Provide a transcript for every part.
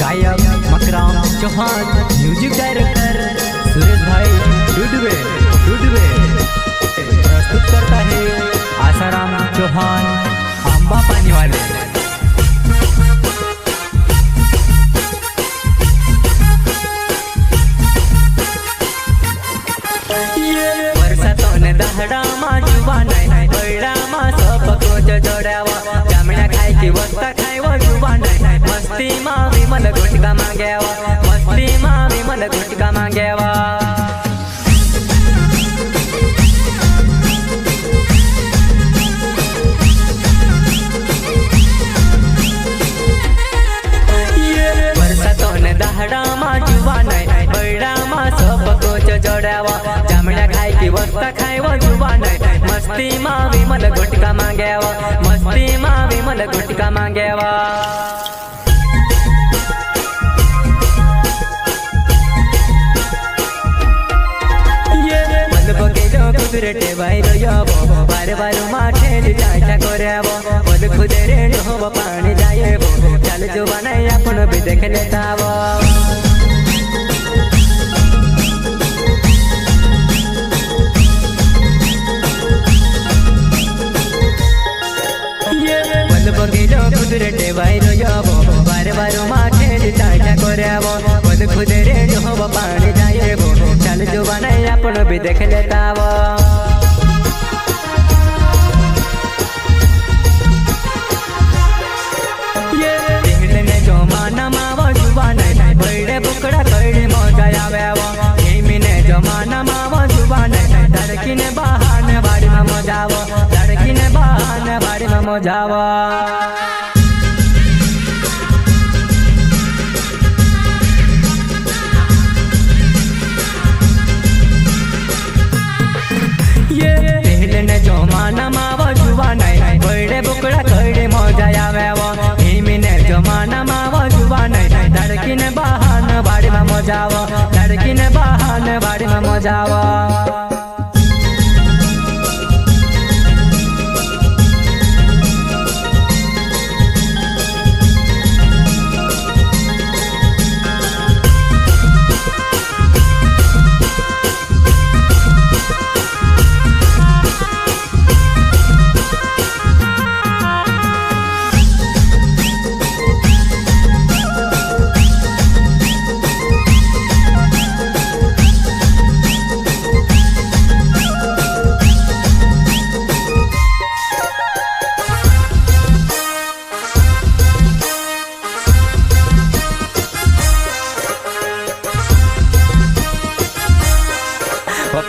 गायक Makram Chauhan, music director Suresh भाई डुडवे प्रस्तुत करता है आसाराम चौहान आंबा पानी वाले। दहडामा जुबान बैडामा सपकोच जोड्यावा जामण्या खाय की वस्ता खायव जुबान मस्ती मा विमल गुटका माग्यावा मस्ती मा विमल गुटका माग्यावा। वर्षातोन दहडामा जुबान बैडामा सपकोच जोड्यावा जामण्या खाय की वस्ता खायव जुबान मस्ती मा विमल गुटका माग्यावा मस्ती मा विमल गुटका माग्यावा। कुदरटे बायरो यावो बार बार माठे जायचा कोऱ्यावो पद खुदरे हो पाणी जायेवो चाल जुबान आपण भी देख लेतावो। कुदरटे बायरो यावो बार बार माठे जायचा कोऱ्यावो पद खुदरे हो पाणी जायेवो चाल जुबान आपण भी देख लेतावो। बैडे बुकड़ा कईडे मजा आवेवो हेमीने जमाना मावो जुबान लड़कीने बहाने बाड़ी में मजावो लड़कीने बहाने बाड़ी में मजावो। जमाना मावो जुबान बैडे बुकड़ा कईडे मजा आवेवो हेमीने जमाना मावो जुबान लड़कीने बहाने बाड़ी में मजावो लड़कीने बहाने बाड़ी में मजावो।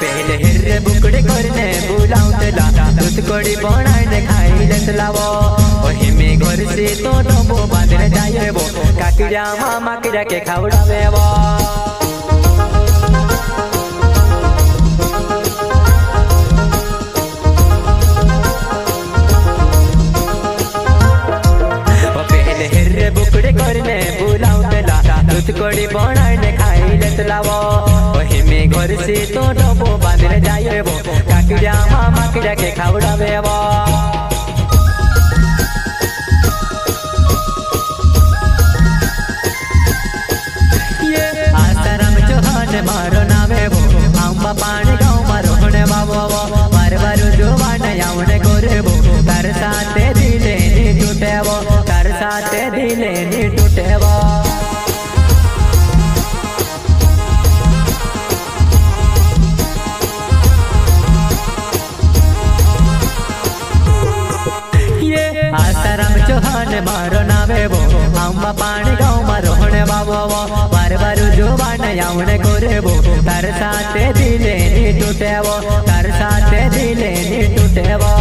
पहले हिर्रे बुकड़े करने बुलाऊला दूध कड़ी बनाने खाई लेतलावो हिमे घर से तो डबो बांधने जाएवो काकिड़ा मामा किड़ा के खावड़ावेवो। पहले हिर्रे बुकड़े करने बुलाऊला दूध कड़ी बनाने खाई लेतलावो हिमे घर से तो डबो बांधने जाएवो काकिड़ा मामा किड़ा के खावड़ावेवो। आसाराम चौहान मारो नावेवो आंबा पानी गाँव में रोहने बाबो बार बार जुबान आवने गोरेवो तार साथे दिले नी टूटेवो तार साथे दिले नी टूटेवो। आसाराम चौहान मारो नावेवो आंबा पानी गाँव में रोहने बाबो बार बार जुबान आवने गोरेवो तार साथे दिले नी टूटेवो तार साथे दिले नी टूटेवो।